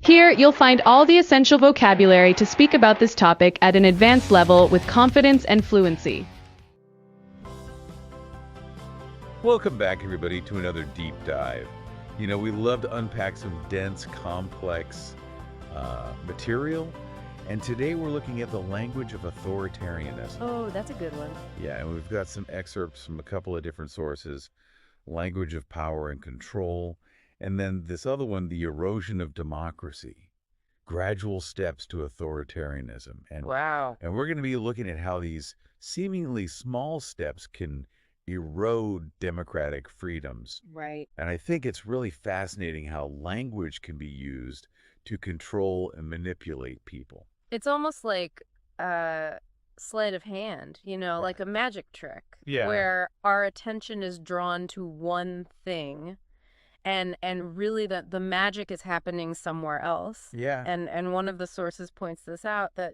Here, you'll find all the essential vocabulary to speak about this topic at an advanced level with confidence and fluency. Welcome back, everybody, to another deep dive. You know, we love to unpack some dense, complex material, and today we're looking at the language of authoritarianism. Oh, that's a good one. Yeah, and we've got some excerpts from a couple of different sources, Language of Power and Control, and then this other one, The Erosion of Democracy, Gradual Steps to Authoritarianism. And, Wow. and we're going to be looking at how these seemingly small steps can erode democratic freedoms. Right. And I think it's really fascinating how language can be used to control and manipulate people. It's almost like sleight of hand, like a magic trick. Yeah. Where our attention is drawn to one thing and really the magic is happening somewhere else. Yeah. And one of the sources points this out that,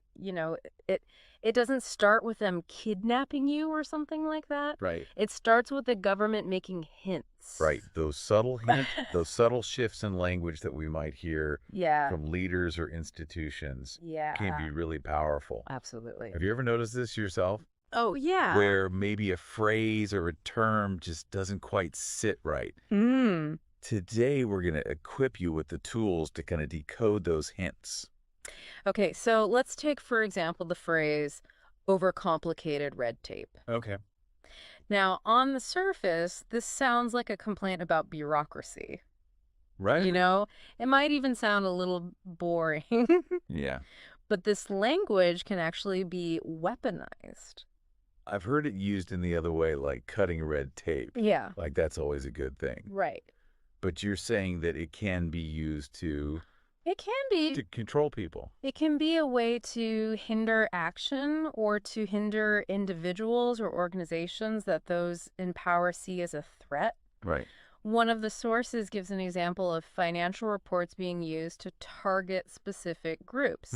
it doesn't start with them kidnapping you or something like that. Right. It starts with the government making hints. Right. Those subtle hints, those subtle shifts in language that we might hear from leaders or institutions can be really powerful. Absolutely. Have you ever noticed this yourself? Oh, yeah. Where maybe a phrase or a term just doesn't quite sit right. Today, we're going to equip you with the tools to kind of decode those hints. Okay, so let's take, for example, the phrase overcomplicated red tape. Okay. Now, on the surface, this sounds like a complaint about bureaucracy. Right. It might even sound a little boring. Yeah. But this language can actually be weaponized. I've heard it used in the other way, like cutting red tape. Yeah. Like that's always a good thing. Right. But you're saying that it can be used to It can be. to control people. It can be a way to hinder action or to hinder individuals or organizations that those in power see as a threat. Right. One of the sources gives an example of financial reports being used to target specific groups.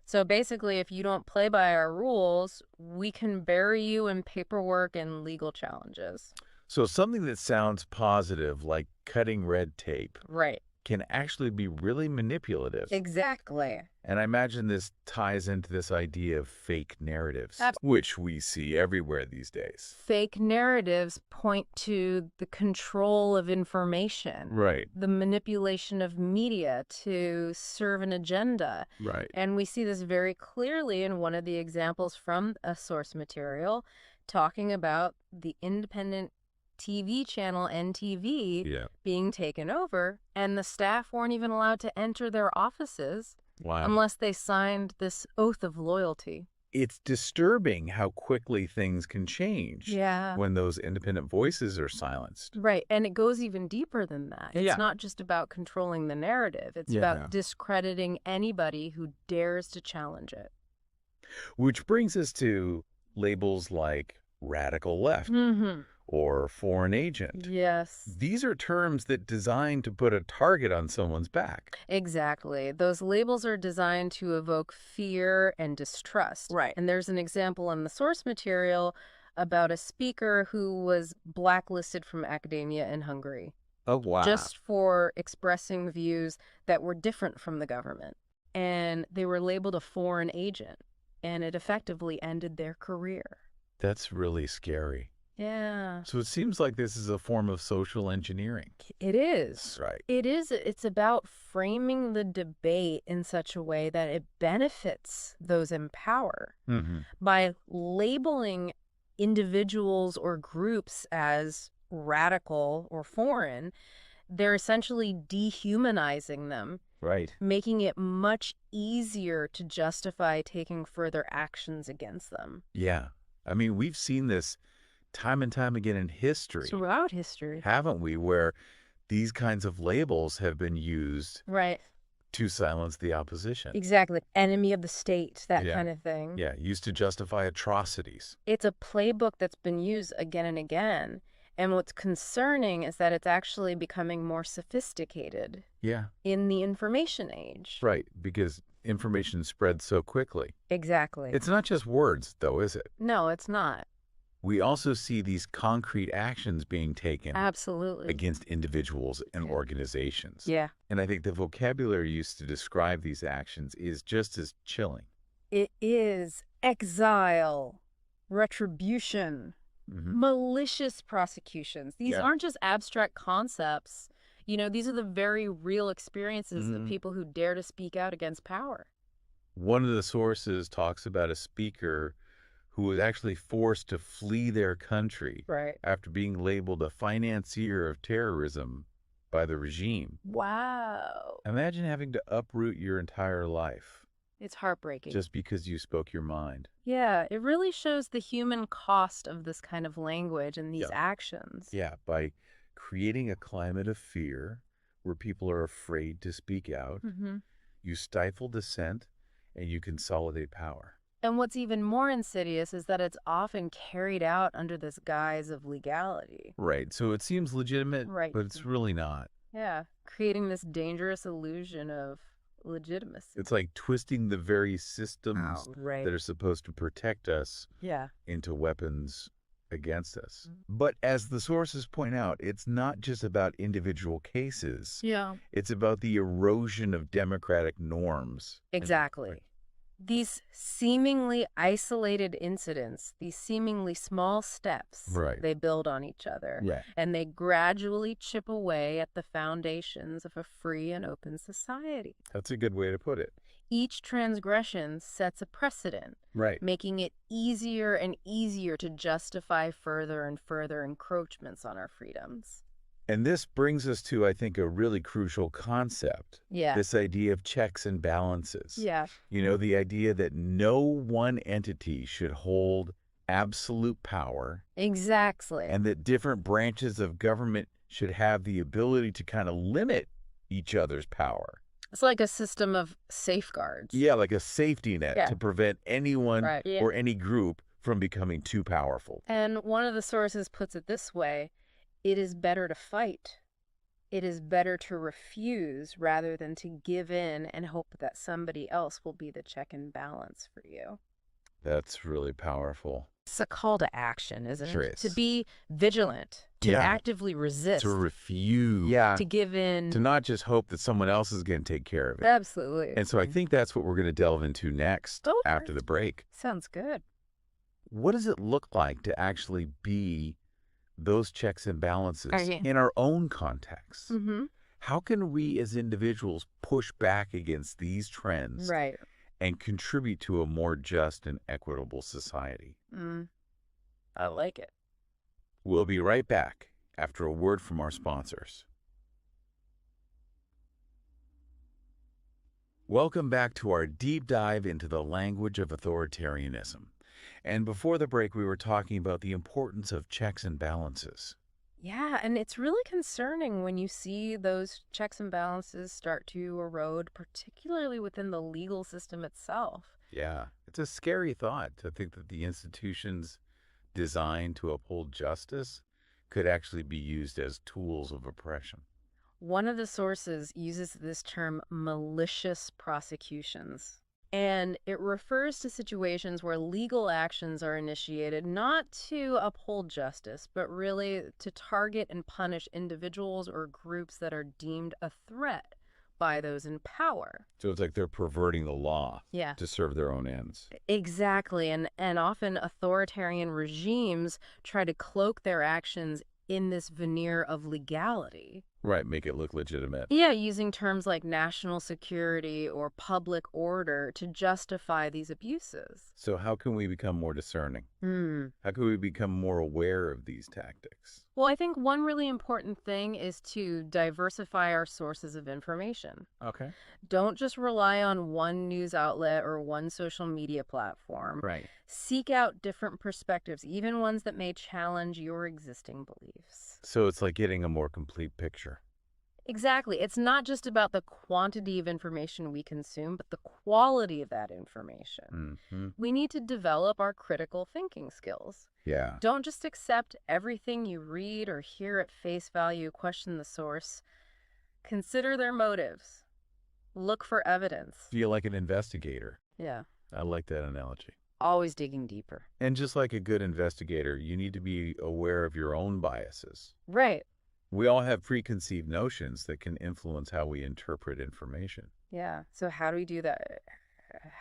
So basically, if you don't play by our rules, we can bury you in paperwork and legal challenges. So something that sounds positive, like cutting red tape, Right. can actually be really manipulative. Exactly. And I imagine this ties into this idea of fake narratives, which we see everywhere these days. Fake narratives point to the control of information. Right. The manipulation of media to serve an agenda. Right. And we see this very clearly in one of the examples from a source material talking about the independent TV channel NTV being taken over, and the staff weren't even allowed to enter their offices unless they signed this oath of loyalty. It's disturbing how quickly things can change when those independent voices are silenced. Right, and it goes even deeper than that. It's not just about controlling the narrative. It's about discrediting anybody who dares to challenge it. Which brings us to labels like radical left. Or foreign agent. Yes. These are terms that designed to put a target on someone's back. Exactly. Those labels are designed to evoke fear and distrust. Right. And there's an example in the source material about a speaker who was blacklisted from academia in Hungary. Oh, wow. Just for expressing views that were different from the government. And they were labeled a foreign agent. And it effectively ended their career. That's really scary. Yeah. So it seems like this is a form of social engineering. It is. Right. It is. It's about framing the debate in such a way that it benefits those in power. By labeling individuals or groups as radical or foreign, they're essentially dehumanizing them. Right. Making it much easier to justify taking further actions against them. Yeah. I mean, we've seen this time and time again in history. Throughout history. Haven't we? Where these kinds of labels have been used to silence the opposition. Exactly. Enemy of the state, that kind of thing. Yeah, used to justify atrocities. It's a playbook that's been used again and again. And what's concerning is that it's actually becoming more sophisticated in the information age. Right, because information spreads so quickly. Exactly. It's not just words, though, is it? No, it's not. We also see these concrete actions being taken Absolutely. against individuals and organizations. Yeah. And I think the vocabulary used to describe these actions is just as chilling. It is exile, retribution, malicious prosecutions. These aren't just abstract concepts. These are the very real experiences of people who dare to speak out against power. One of the sources talks about a speaker who was actually forced to flee their country after being labeled a financier of terrorism by the regime. Wow. Imagine having to uproot your entire life. It's heartbreaking. Just because you spoke your mind. Yeah, it really shows the human cost of this kind of language and these actions. Yeah, by creating a climate of fear where people are afraid to speak out, you stifle dissent and you consolidate power. And what's even more insidious is that it's often carried out under this guise of legality. Right, so it seems legitimate, but it's really not. Yeah, creating this dangerous illusion of legitimacy. It's like twisting the very systems that are supposed to protect us into weapons against us. But as the sources point out, it's not just about individual cases. Yeah. It's about the erosion of democratic norms. Exactly. These seemingly isolated incidents, these seemingly small steps, they build on each other. And they gradually chip away at the foundations of a free and open society. That's a good way to put it. Each transgression sets a precedent, making it easier and easier to justify further and further encroachments on our freedoms. And this brings us to, I think, a really crucial concept. This idea of checks and balances. The idea that no one entity should hold absolute power. Exactly. And that different branches of government should have the ability to kind of limit each other's power. It's like a system of safeguards. Yeah, like a safety net to prevent anyone or any group from becoming too powerful. And one of the sources puts it this way: it is better to fight. It is better to refuse rather than to give in and hope that somebody else will be the check and balance for you. That's really powerful. It's a call to action, isn't Sure it? is. To be vigilant, to actively resist, to refuse, to give in, to not just hope that someone else is going to take care of it. Absolutely. And so I think that's what we're going to delve into next after the break. Sounds good. What does it look like to actually be those checks and balances in our own context? How can we as individuals push back against these trends and contribute to a more just and equitable society? I like it. We'll be right back after a word from our sponsors. Welcome back to our deep dive into the language of authoritarianism. And before the break, we were talking about the importance of checks and balances. Yeah, and it's really concerning when you see those checks and balances start to erode, particularly within the legal system itself. Yeah, it's a scary thought to think that the institutions designed to uphold justice could actually be used as tools of oppression. One of the sources uses this term malicious prosecutions. And it refers to situations where legal actions are initiated not to uphold justice, but really to target and punish individuals or groups that are deemed a threat by those in power. So it's like they're perverting the law to serve their own ends. Exactly. And often authoritarian regimes try to cloak their actions in this veneer of legality. Right, make it look legitimate. Yeah, using terms like national security or public order to justify these abuses. So how can we become more discerning? How can we become more aware of these tactics? Well, I think one really important thing is to diversify our sources of information. Okay. Don't just rely on one news outlet or one social media platform. Right. Seek out different perspectives, even ones that may challenge your existing beliefs. So it's like getting a more complete picture. Exactly. It's not just about the quantity of information we consume, but the quality of that information. We need to develop our critical thinking skills. Yeah. Don't just accept everything you read or hear at face value. Question the source. Consider their motives. Look for evidence. Feel like an investigator. Yeah. I like that analogy. Always digging deeper. And just like a good investigator, you need to be aware of your own biases. Right. We all have preconceived notions that can influence how we interpret information. Yeah. So how do we do that?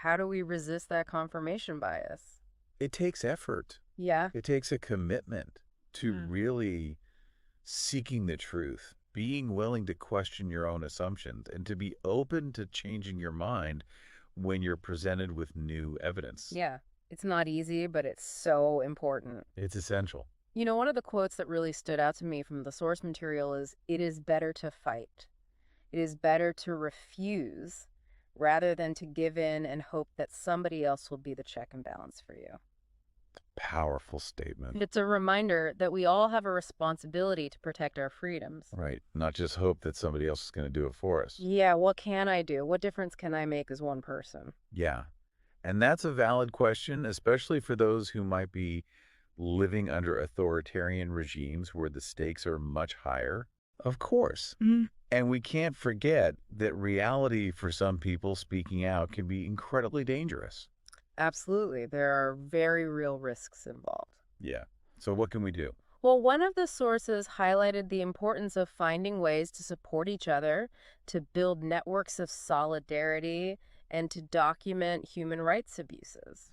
How do we resist that confirmation bias? It takes effort. Yeah. It takes a commitment to really seeking the truth, being willing to question your own assumptions, and to be open to changing your mind when you're presented with new evidence. Yeah. It's not easy, but it's so important. It's essential. You know, one of the quotes that really stood out to me from the source material is, "It is better to fight. It is better to refuse rather than to give in and hope that somebody else will be the check and balance for you." Powerful statement. It's a reminder that we all have a responsibility to protect our freedoms. Right. Not just hope that somebody else is going to do it for us. Yeah, what can I do? What difference can I make as one person? Yeah. And that's a valid question, especially for those who might be living under authoritarian regimes where the stakes are much higher. Of course. And we can't forget that reality for some people speaking out can be incredibly dangerous. Absolutely. There are very real risks involved. Yeah. So what can we do? Well, one of the sources highlighted the importance of finding ways to support each other, to build networks of solidarity, and to document human rights abuses.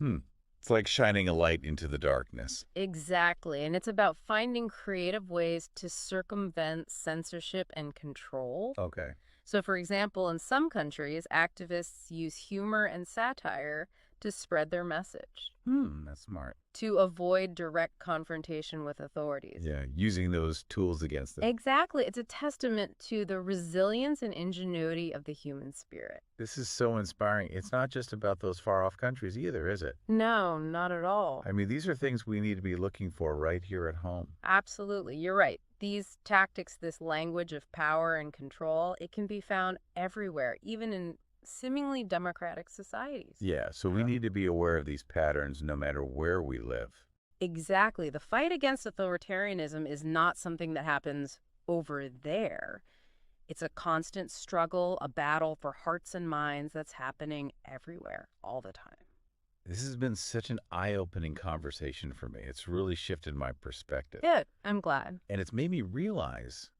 It's like shining a light into the darkness. Exactly. And it's about finding creative ways to circumvent censorship and control. Okay. So, for example, in some countries, activists use humor and satire to spread their message, That's smart. to avoid direct confrontation with authorities. Yeah, using those tools against them. Exactly. It's a testament to the resilience and ingenuity of the human spirit. This is so inspiring. It's not just about those far-off countries either, is it? No, not at all. I mean, these are things we need to be looking for right here at home. Absolutely. You're right. These tactics, this language of power and control, it can be found everywhere, even in seemingly democratic societies. Yeah, so we need to be aware of these patterns no matter where we live. Exactly. The fight against authoritarianism is not something that happens over there. It's a constant struggle, a battle for hearts and minds that's happening everywhere, all the time. This has been such an eye-opening conversation for me. It's really shifted my perspective. Good. I'm glad. And it's made me realize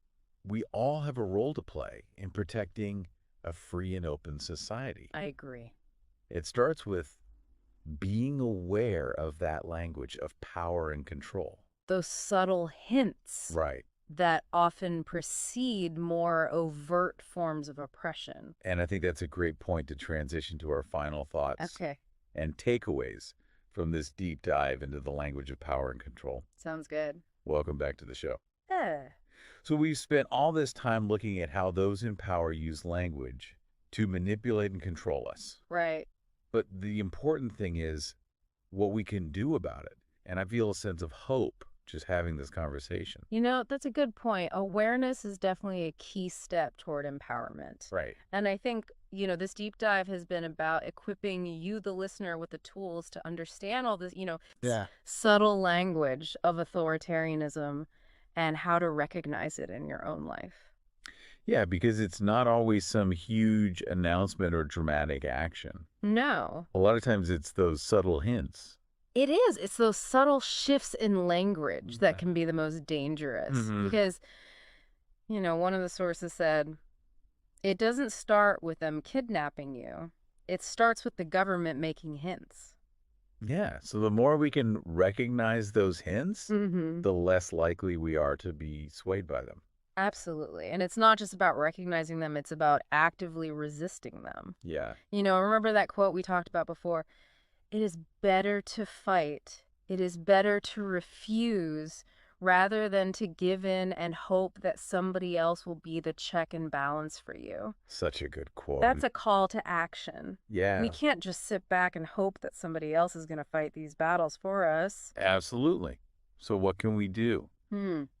we all have a role to play in protecting a free and open society. I agree. It starts with being aware of that language of power and control. Those subtle hints Right. that often precede more overt forms of oppression. And I think that's a great point to transition to our final thoughts Okay. and takeaways from this deep dive into the language of power and control. Sounds good. Welcome back to the show. Yeah. So we've spent all this time looking at how those in power use language to manipulate and control us. Right. But the important thing is what we can do about it. And I feel a sense of hope just having this conversation. You know, that's a good point. Awareness is definitely a key step toward empowerment. Right. And I think, you know, this deep dive has been about equipping you, the listener, with the tools to understand all this, subtle language of authoritarianism and how to recognize it in your own life. Yeah, because it's not always some huge announcement or dramatic action. No. A lot of times it's those subtle hints. It is. It's those subtle shifts in language that can be the most dangerous. Because, you know, one of the sources said, it doesn't start with them kidnapping you. It starts with the government making hints. Yeah, so the more we can recognize those hints, the less likely we are to be swayed by them. Absolutely. And it's not just about recognizing them, it's about actively resisting them. Yeah. You know, remember that quote we talked about before? It is better to fight. It is better to refuse rather than to give in and hope that somebody else will be the check and balance for you. Such a good quote. That's a call to action. Yeah. We can't just sit back and hope that somebody else is going to fight these battles for us. Absolutely. So what can we do?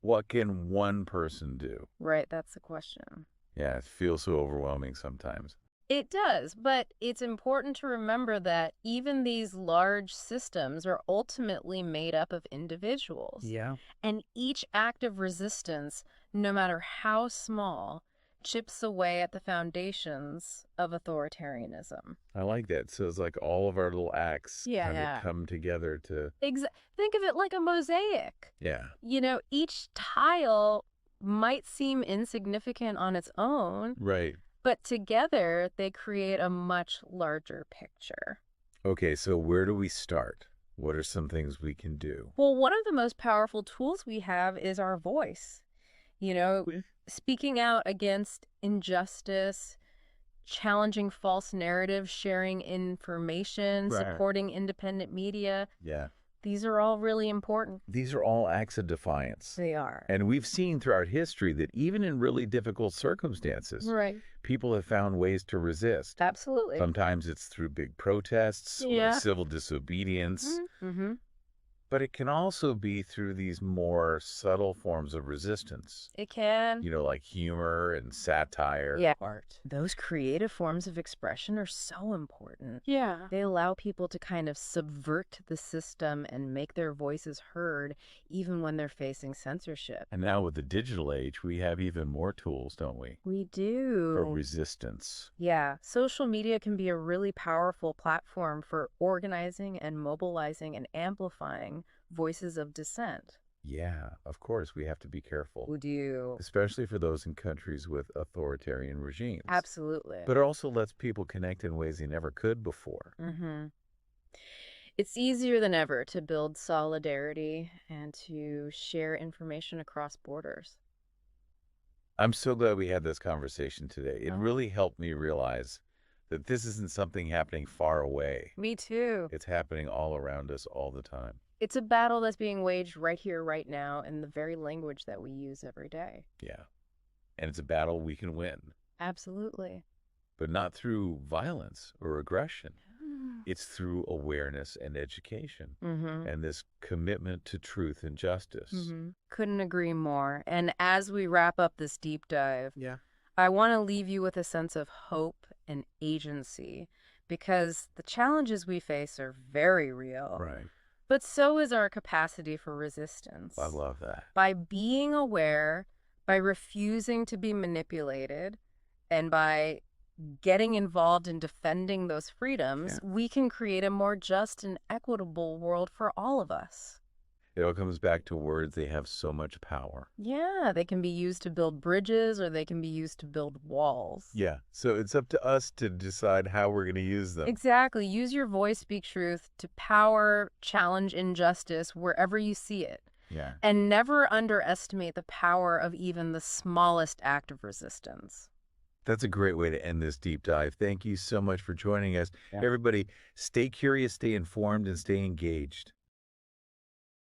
What can one person do? Right, that's the question. Yeah, it feels so overwhelming sometimes. It does, but it's important to remember that even these large systems are ultimately made up of individuals. Yeah. And each act of resistance, no matter how small, chips away at the foundations of authoritarianism. I like that. So it's like all of our little acts kind Yeah. of come together to, Think of it like a mosaic. yeah, You know, each tile might seem insignificant on its own, right. but together they create a much larger picture. Okay, so where do we start? What are some things we can do? Well, one of the most powerful tools we have is our voice. You know, speaking out against injustice, challenging false narratives, sharing information, Right. supporting independent media. Yeah. These are all really important. These are all acts of defiance. They are. And we've seen throughout history that even in really difficult circumstances, Right. people have found ways to resist. Absolutely. Sometimes it's through big protests or Yeah. civil disobedience, Mm-hmm. but it can also be through these more subtle forms of resistance, It can. like humor and satire. Yeah. Art. Those creative forms of expression are so important. Yeah. They allow people to kind of subvert the system and make their voices heard even when they're facing censorship. And now with the digital age, we have even more tools, don't we, We do. for resistance. Yeah, social media can be a really powerful platform for organizing and mobilizing and amplifying voices of dissent. Yeah, of course, we have to be careful, Would you? especially for those in countries with authoritarian regimes. Absolutely. But it also lets people connect in ways they never could before. Mm-hmm. It's easier than ever to build solidarity and to share information across borders. I'm so glad we had this conversation today. It Oh. really helped me realize that this isn't something happening far away. Me too. It's happening all around us all the time. It's a battle that's being waged right here, right now, in the very language that we use every day. Yeah. And it's a battle we can win, Absolutely. but not through violence or aggression. It's through awareness and education Mm-hmm. and this commitment to truth and justice. Mm-hmm. Couldn't agree more. And as we wrap up this deep dive, Yeah. I want to leave you with a sense of hope and agency because the challenges we face are very real. Right. But so is our capacity for resistance. I love that. By being aware, by refusing to be manipulated, and by getting involved in defending those freedoms, we can create a more just and equitable world for all of us. It all comes back to words. They have so much power. Yeah, they can be used to build bridges or they can be used to build walls. Yeah. So it's up to us to decide how we're going to use them. Exactly. Use your voice, speak truth to power, challenge injustice wherever you see it. Yeah. And never underestimate the power of even the smallest act of resistance. That's a great way to end this deep dive. Thank you so much for joining us. Everybody, stay curious, stay informed, and stay engaged.